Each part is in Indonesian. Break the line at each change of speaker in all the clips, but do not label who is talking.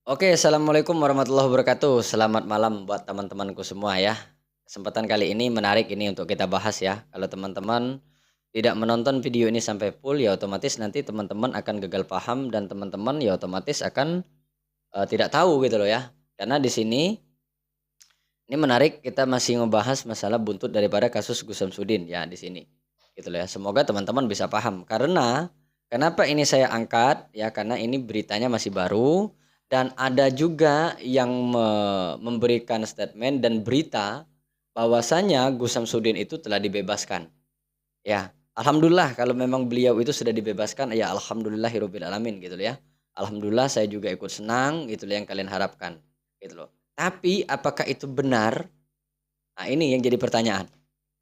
Oke, assalamualaikum warahmatullahi wabarakatuh. Selamat malam buat teman-temanku semua ya. Kesempatan kali ini menarik ini untuk kita bahas ya. Kalau teman-teman tidak menonton video ini sampai full ya otomatis nanti teman-teman akan gagal paham dan teman-teman ya otomatis akan tidak tahu gitu loh ya. Karena di sini ini menarik kita masih ngebahas masalah buntut daripada kasus Gus Samsudin ya di sini. Gitu loh ya. Semoga teman-teman bisa paham. Karena kenapa ini saya angkat ya karena ini beritanya masih baru dan ada juga yang memberikan statement dan berita bahwasanya Gus Samsudin itu telah dibebaskan. Ya, alhamdulillah kalau memang beliau itu sudah dibebaskan ya alhamdulillahirabbil alamin gitu loh ya. Alhamdulillah saya juga ikut senang gitu loh yang kalian harapkan gitu loh. Tapi apakah itu benar? Nah, ini yang jadi pertanyaan.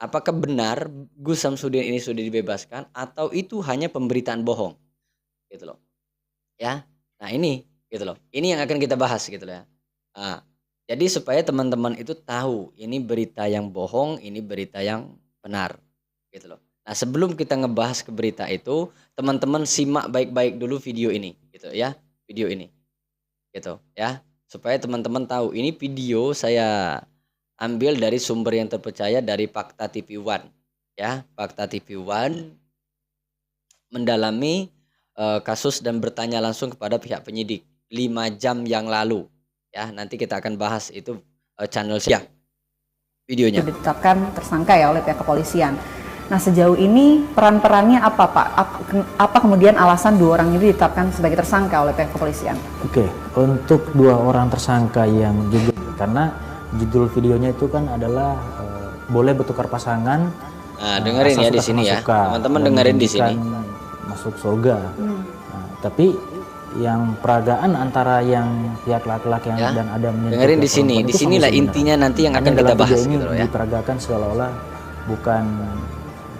Apakah benar Gus Samsudin ini sudah dibebaskan atau itu hanya pemberitaan bohong? Gitu loh. Ya. Nah, ini gitu loh. Ini yang akan kita bahas gitu loh ya. Nah, jadi supaya teman-teman itu tahu ini berita yang bohong, ini berita yang benar gitu loh. Nah, sebelum kita ngebahas ke berita itu, teman-teman simak baik-baik dulu video ini gitu ya. Video ini gitu ya. Supaya teman-teman tahu ini video saya ambil dari sumber yang terpercaya dari Fakta TV One ya. Fakta TV One mendalami kasus dan bertanya langsung kepada pihak penyidik 5 jam yang lalu ya. Nanti kita akan bahas itu channel siang videonya.
Sudah ditetapkan tersangka ya oleh pihak kepolisian. Nah, sejauh ini peran-perannya apa Pak? Apa kemudian alasan dua orang ini ditetapkan sebagai tersangka oleh pihak kepolisian?
Oke, untuk dua orang tersangka yang juga karena judul videonya itu kan adalah boleh bertukar pasangan.
Nah, dengerin ya di sini ya. Teman-teman dengerin di sini.
Masuk surga. Nah, tapi yang peragaan antara yang pihak laki-laki
Ya,
dan ada
dengerin di sini. Di sinilah intinya nanti yang akan kita bahas
ini
gitu loh ya.
diperagakan seolah-olah bukan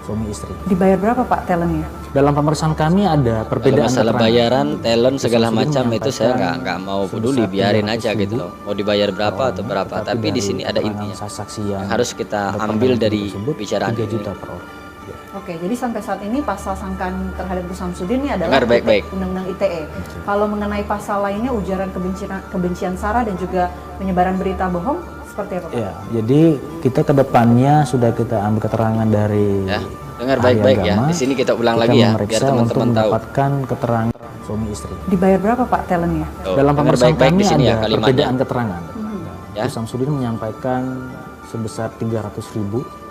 suami istri.
Dibayar berapa Pak talentnya?
Dalam pemeriksaan kami ada
Kalau
perbedaan
masalah
keterangan.
bayaran, talent segala
Gus Samsudin
macam itu saya nggak mau peduli,
sebesar
biarin aja
300.000
gitu loh. Mau dibayar berapa atau
per
berapa,
orangnya,
tapi di
dari
sini ada
keterangan
intinya.
saksi
Yang
yang
harus kita
berperan
ambil
dalam
dari
video tersebut,
pembicaraan
3
ini.
juta per orang. Ya.
Oke, jadi sampai saat ini pasal sangkaan terhadap Gus Samsudin ini adalah
Dengar baik-baik.
Undang-Undang ITE. Kalau mengenai pasal lainnya ujaran kebencian sara dan juga penyebaran berita bohong seperti apa Pak?
Ya, jadi kita ke depannya sudah kita ambil keterangan dari
Ya, dengar
ahli
baik-baik ya.
agama.
Di sini kita ulang
Kita
lagi ya, biar
memeriksa
teman-teman
untuk
tahu.
mendapatkan keterangan suami istri.
Dibayar berapa Pak talentnya?
Tuh,
Dalam
dengar
pemeriksaan
baik-baik
kami
di sini ya
ada
kalimatnya.
perbedaan keterangan.
Ya.
Gus Samsudin menyampaikan sebesar 300.000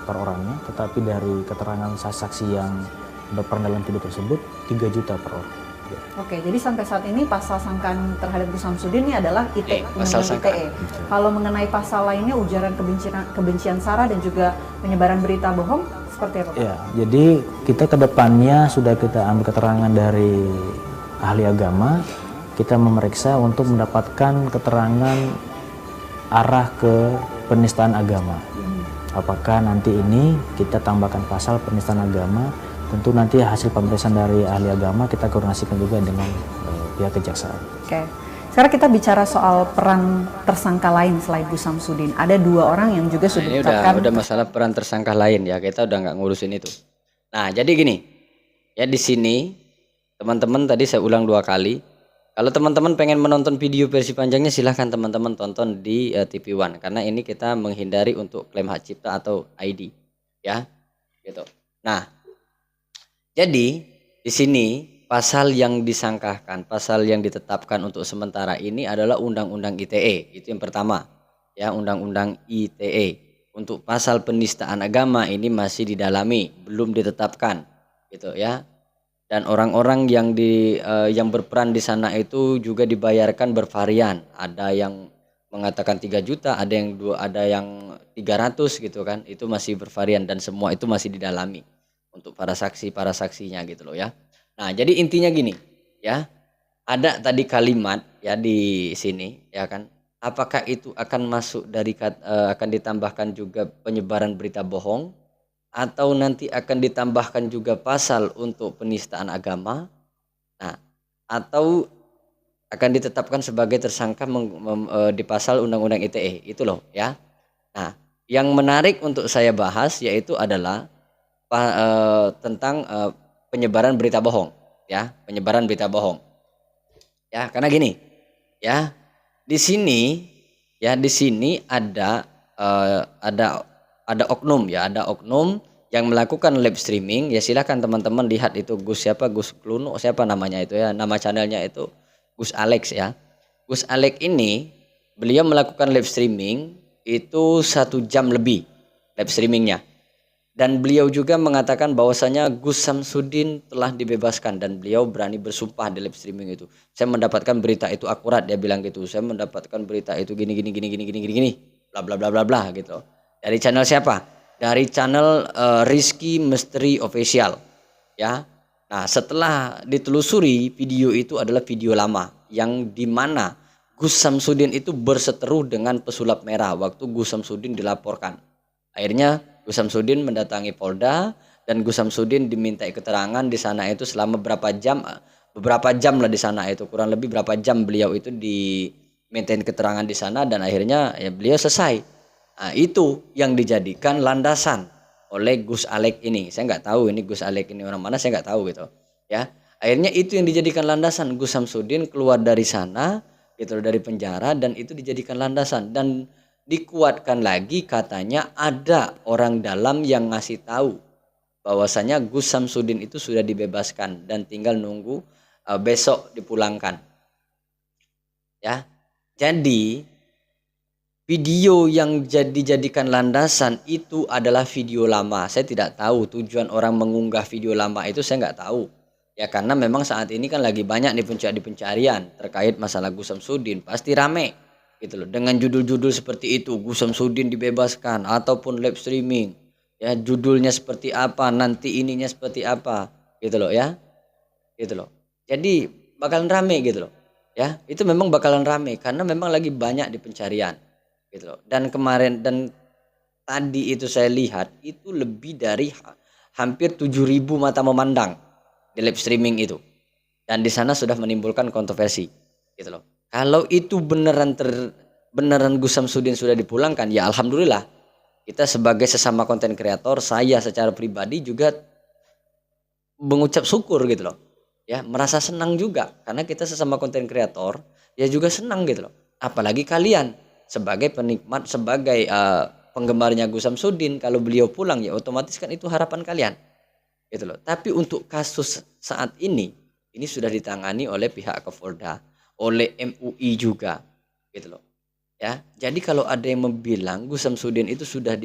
per orangnya, tetapi dari keterangan saksi yang berperan dalam video tersebut 3 juta per orang. Ya.
Oke, jadi sampai saat ini pasal sangkaan terhadap Gus Samsudin ini adalah ITE,
pasal
Undang-Undang ITE. Kalau mengenai pasal lainnya ujaran kebencian sara dan juga penyebaran berita bohong seperti apa Pak?
Ya, jadi kita ke depannya sudah kita ambil keterangan dari ahli agama, kita memeriksa untuk mendapatkan keterangan arah ke penistaan agama. Apakah nanti ini kita tambahkan pasal penistaan agama? Tentu nanti hasil pemeriksaan dari ahli agama kita koordinasikan juga dengan pihak kejaksaan.
Oke. Sekarang kita bicara soal peran tersangka lain selain Gus Samsudin. Ada dua orang yang juga sudah
Ini
ditetapkan.
udah masalah peran tersangka lain ya, kita udah nggak ngurusin itu. Nah, jadi gini, ya di sini teman-teman tadi saya ulang 2 kali. Kalau teman-teman pengen menonton video versi panjangnya silahkan teman-teman tonton di TV One karena ini kita menghindari untuk klaim hak cipta atau ID, ya, gitu. Nah, jadi di sini pasal yang disangkakan, pasal yang ditetapkan untuk sementara ini adalah Undang-Undang ITE. Itu yang pertama. Ya, Undang-Undang ITE. Untuk pasal penistaan agama ini masih didalami, belum ditetapkan, gitu ya. Dan orang-orang yang berperan di sana itu juga dibayarkan bervarian. Ada yang mengatakan 3 juta, ada yang 300 gitu kan. Itu masih bervarian dan semua itu masih didalami untuk para saksinya gitu loh ya. Nah, jadi intinya gini, ya. Ada tadi kalimat ya di sini, ya kan. Apakah itu akan masuk dari akan ditambahkan juga penyebaran berita bohong atau nanti akan ditambahkan juga pasal untuk penistaan agama? Nah, atau akan ditetapkan sebagai tersangka di pasal Undang-Undang ITE itu loh ya. Nah, yang menarik untuk saya bahas yaitu adalah tentang penyebaran berita bohong ya, penyebaran berita bohong ya, karena gini, Ya, di sini di sini ada oknum ada oknum yang melakukan live streaming. Ya silakan teman-teman lihat itu Gus Kluno siapa namanya itu ya, nama channelnya itu Gus Alex ya. Gus Alex ini beliau melakukan live streaming itu 1 jam lebih live streamingnya. Dan beliau juga mengatakan bahwasanya Gus Samsudin telah dibebaskan dan beliau berani bersumpah di live streaming itu. Saya mendapatkan berita itu akurat, dia bilang gitu. Saya mendapatkan berita itu gini gini bla bla bla bla bla gitu. Dari channel siapa? Dari channel Rizky Misteri Official ya. Nah, setelah ditelusuri video itu adalah video lama yang dimana Gus Samsudin itu berseteru dengan pesulap merah waktu Gus Samsudin dilaporkan. Akhirnya Gus Samsudin mendatangi Polda dan Gus Samsudin dimintai keterangan di sana itu selama beberapa jam lah di sana itu, kurang lebih berapa jam beliau itu dimintain keterangan di sana dan akhirnya ya beliau selesai. Nah, itu yang dijadikan landasan oleh Gus Alek ini. Saya nggak tahu ini Gus Alek ini orang mana, saya nggak tahu gitu ya. Akhirnya itu yang dijadikan landasan Gus Samsudin keluar dari sana gitu, dari penjara, dan itu dijadikan landasan dan dikuatkan lagi katanya ada orang dalam yang ngasih tahu bahwasanya Gus Samsudin itu sudah dibebaskan dan tinggal nunggu besok dipulangkan ya. Jadi video yang dijadikan landasan itu adalah video lama. Saya tidak tahu tujuan orang mengunggah video lama itu, saya nggak tahu ya, karena memang saat ini kan lagi banyak di pencarian terkait masalah Gus Samsudin, pasti rame gitu loh, dengan judul-judul seperti itu, Gus Samsudin dibebaskan ataupun live streaming ya, judulnya seperti apa, nanti ininya seperti apa gitu loh ya, gitu loh. Jadi bakalan rame gitu loh ya, itu memang bakalan rame karena memang lagi banyak di pencarian gitu loh. Dan kemarin dan tadi itu saya lihat itu lebih dari hampir 7.000 mata memandang di live streaming itu, dan di sana sudah menimbulkan kontroversi gitu loh. Kalau itu beneran Gus Samsudin sudah dipulangkan, ya alhamdulillah. Kita sebagai sesama konten kreator, saya secara pribadi juga mengucap syukur gitu loh. Ya, merasa senang juga karena kita sesama konten kreator, ya juga senang gitu loh. Apalagi kalian sebagai penikmat, sebagai penggemarnya Gus Samsudin, kalau beliau pulang ya otomatis kan itu harapan kalian. Gitu loh. Tapi untuk kasus saat ini sudah ditangani oleh pihak Kapolda, oleh MUI juga gitu loh ya. Jadi kalau ada yang bilang Gus Samsudin itu sudah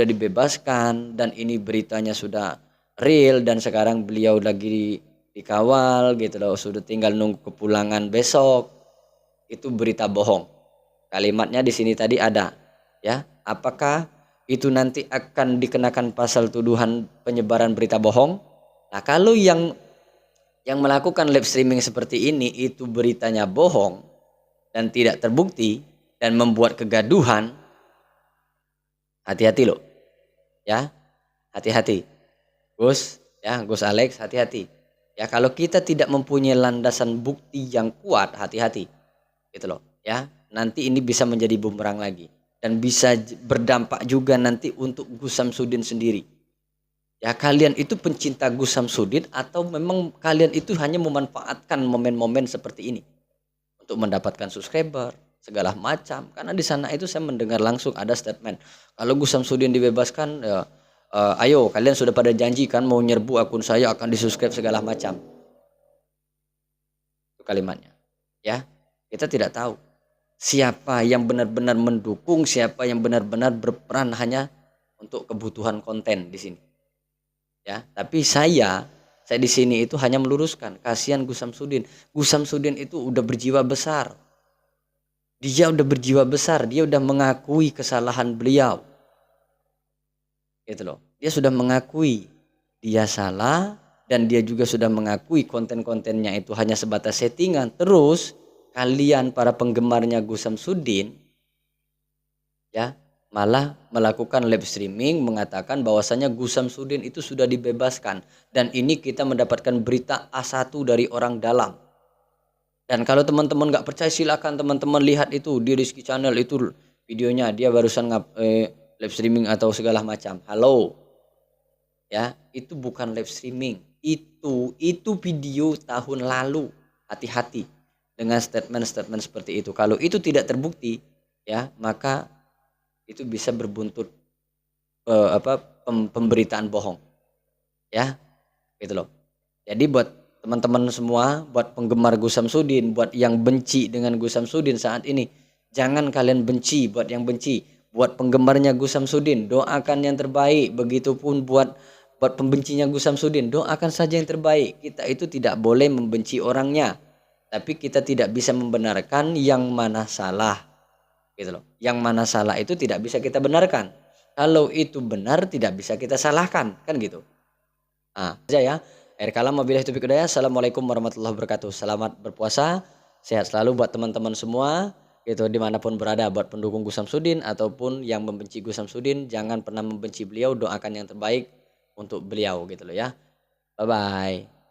dibebaskan dan ini beritanya sudah real dan sekarang beliau lagi dikawal gitu loh, sudah tinggal nunggu kepulangan besok, itu berita bohong. Kalimatnya di sini tadi ada ya, apakah itu nanti akan dikenakan pasal tuduhan penyebaran berita bohong? Nah, kalau yang melakukan live streaming seperti ini itu beritanya bohong dan tidak terbukti dan membuat kegaduhan, hati-hati loh ya, hati-hati Gus ya, Gus Alex, hati-hati ya. Kalau kita tidak mempunyai landasan bukti yang kuat, hati-hati gitu loh ya, nanti ini bisa menjadi bumerang lagi dan bisa berdampak juga nanti untuk Gus Samsudin sendiri. Ya, kalian itu pencinta Gus Samsudin atau memang kalian itu hanya memanfaatkan momen-momen seperti ini untuk mendapatkan subscriber segala macam? Karena di sana itu saya mendengar langsung ada statement kalau Gus Samsudin dibebaskan ya, ayo kalian sudah pada janji kan mau nyerbu akun saya akan disubscribe segala macam. Itu kalimatnya. Ya, kita tidak tahu siapa yang benar-benar mendukung, siapa yang benar-benar berperan hanya untuk kebutuhan konten di sini. Ya, tapi saya di sini itu hanya meluruskan, kasihan Gus Samsudin. Gus Samsudin itu udah berjiwa besar. Dia udah berjiwa besar, dia udah mengakui kesalahan beliau. Gitu loh. Dia sudah mengakui dia salah dan dia juga sudah mengakui konten-kontennya itu hanya sebatas settingan. Terus kalian para penggemarnya Gus Samsudin ya malah melakukan live streaming mengatakan bahwasanya Gus Samsudin itu sudah dibebaskan dan ini kita mendapatkan berita A1 dari orang dalam. Dan kalau teman-teman nggak percaya silakan teman-teman lihat itu di Rizky Channel itu videonya, dia barusan live streaming atau segala macam. Halo ya, itu bukan live streaming, itu video tahun lalu, hati-hati. dengan statement-statement seperti itu. Kalau itu tidak terbukti, ya, maka itu bisa berbuntut pemberitaan bohong, ya, gitu loh. Jadi buat teman-teman semua, buat penggemar Gus Samsudin, buat yang benci dengan Gus Samsudin saat ini, jangan kalian benci. Buat yang benci, buat penggemarnya Gus Samsudin, doakan yang terbaik. Begitupun buat pembencinya Gus Samsudin, doakan saja yang terbaik. Kita itu tidak boleh membenci orangnya, tapi kita tidak bisa membenarkan yang mana salah, gitu loh. Yang mana salah itu tidak bisa kita benarkan. Kalau itu benar tidak bisa kita salahkan, kan gitu. Ah, aja ya. Akhir kalam, wabillahi taufiq hidayah. Assalamualaikum warahmatullahi wabarakatuh. Selamat berpuasa, sehat selalu buat teman-teman semua, gitu, dimanapun berada. Buat pendukung Gus Samsudin ataupun yang membenci Gus Samsudin, jangan pernah membenci beliau, doakan yang terbaik untuk beliau, gitu loh ya. Bye bye.